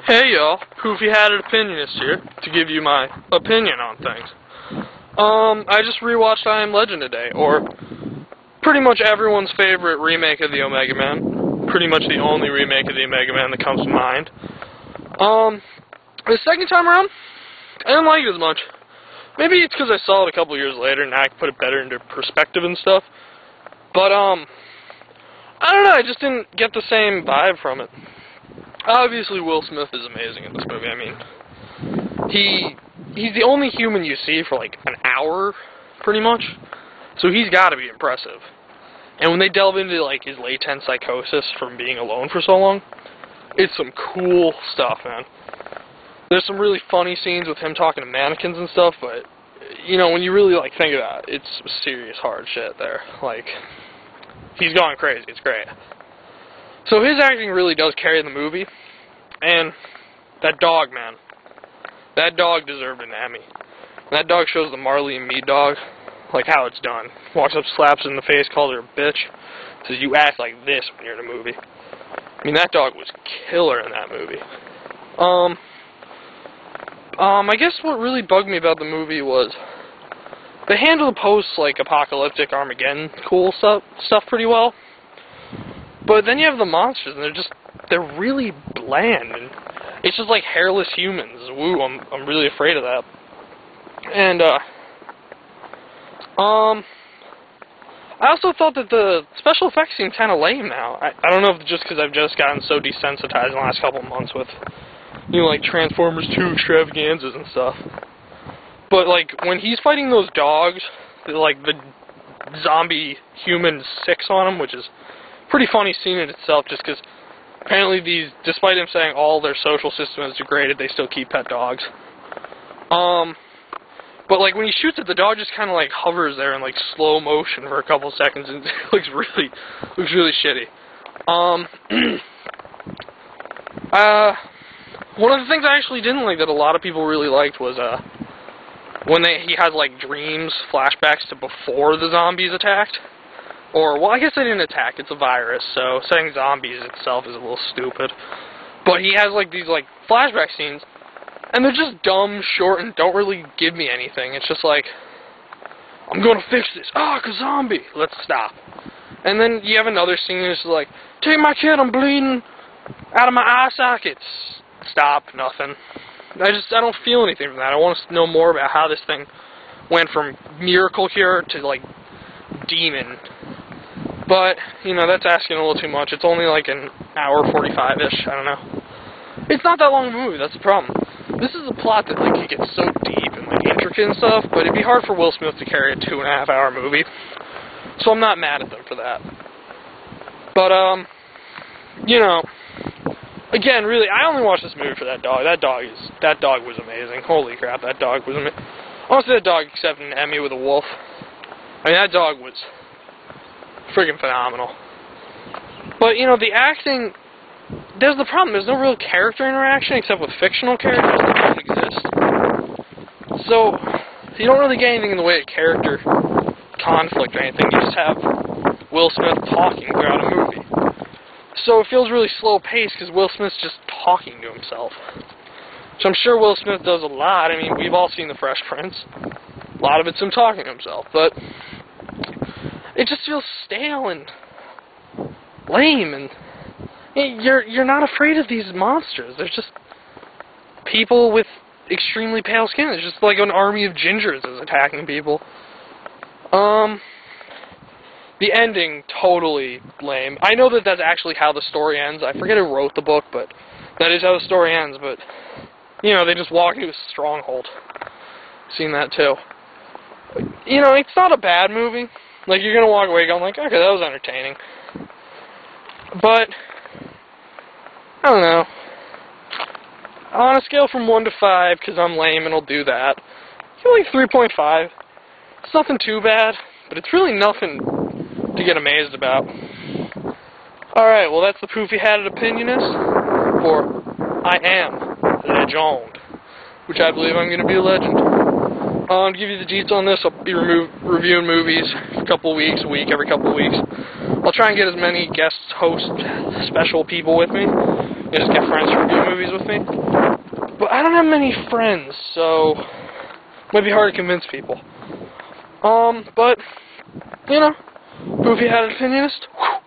Hey y'all, Poofy-Hatted Opinionist here, to give you my opinion on things. I just rewatched I Am Legend today, or pretty much everyone's favorite remake of the Omega Man. Pretty much the only remake of the Omega Man that comes to mind. The second time around, I didn't like it as much. Maybe it's because I saw it a couple years later and I could put it better into perspective and stuff. But, I don't know, I just didn't get the same vibe from it. Obviously, Will Smith is amazing in this movie. I mean, he's the only human you see for like an hour, pretty much. So he's got to be impressive. And when they delve into like his latent psychosis from being alone for so long, it's some cool stuff, man. There's some really funny scenes with him talking to mannequins and stuff, but you know, when you really like think about it, it's serious hard shit there. Like, he's going crazy. It's great. So his acting really does carry the movie, and that dog, man, that dog deserved an Emmy. That dog shows the Marley and Me dog, like how it's done. Walks up, slaps her in the face, calls her a bitch, says you act like this when you're in a movie. I mean, that dog was killer in that movie. I guess what really bugged me about the movie was they handle the post-apocalyptic Armageddon cool stuff pretty well. But then you have the monsters, and they're really bland, and it's just like hairless humans. Woo, I'm really afraid of that. And, I also thought that the special effects seem kind of lame now. I don't know if just because I've just gotten so desensitized in the last couple of months with, you know, like Transformers 2 extravaganzas and stuff. But, like, when he's fighting those dogs, like, the zombie human 6 on him, which is pretty funny scene in itself, just because apparently these, despite him saying all their social system is degraded, they still keep pet dogs. But like when he shoots it, the dog just kind of like hovers there in like slow motion for a couple seconds, and it looks really shitty. One of the things I actually didn't like that a lot of people really liked was when he has like dreams, flashbacks to before the zombies attacked. Or, well, I guess they didn't attack, it's a virus, so saying zombies itself is a little stupid. But he has, like, these, like, flashback scenes, and they're just dumb, short, and don't really give me anything. It's just like, I'm gonna fix this. Ah, a zombie! Let's stop. And then you have another scene that's like, take my kid, I'm bleeding out of my eye sockets. Stop, nothing. I don't feel anything from that. I want to know more about how this thing went from miracle cure to, like, demon. But, you know, that's asking a little too much. It's only like an hour 45-ish, I don't know. It's not that long of a movie, that's the problem. This is a plot that, like, it gets so deep and, like, intricate and stuff, but it'd be hard for Will Smith to carry a 2.5-hour movie. So I'm not mad at them for that. But, you know, again, really, I only watched this movie for that dog. That dog was amazing. Holy crap, that dog was amazing. Honestly, that dog accepted an Emmy with a wolf. I mean, that dog was friggin' phenomenal. But, you know, the acting, there's the problem. There's no real character interaction except with fictional characters that don't exist. So, you don't really get anything in the way of character conflict or anything. You just have Will Smith talking throughout a movie. So it feels really slow-paced because Will Smith's just talking to himself. So I'm sure Will Smith does a lot. I mean, we've all seen The Fresh Prince. A lot of it's him talking to himself, but it just feels stale and lame, and you're not afraid of these monsters. They're just people with extremely pale skin. It's just like an army of gingers is attacking people. The ending, totally lame. I know that that's actually how the story ends. I forget who wrote the book, but that is how the story ends, but, you know, they just walk into a stronghold. Seen that, too. You know, it's not a bad movie. Like, you're gonna walk away going like, okay, that was entertaining. But, I don't know. On a scale from 1 to 5, because I'm lame and I'll do that, I feel like 3.5. It's nothing too bad, but it's really nothing to get amazed about. Alright, well that's the Poofy-Hatted Opinionist for I Am Legend, which I believe I'm going to be a legend. To give you the deets on this, I'll be reviewing movies a week, every couple of weeks. I'll try and get as many guest host special people with me. Just get friends to review movies. movies with me. But I don't have many friends, so it might be hard to convince people. But, you know, Goofy Hat Opinionist, whew,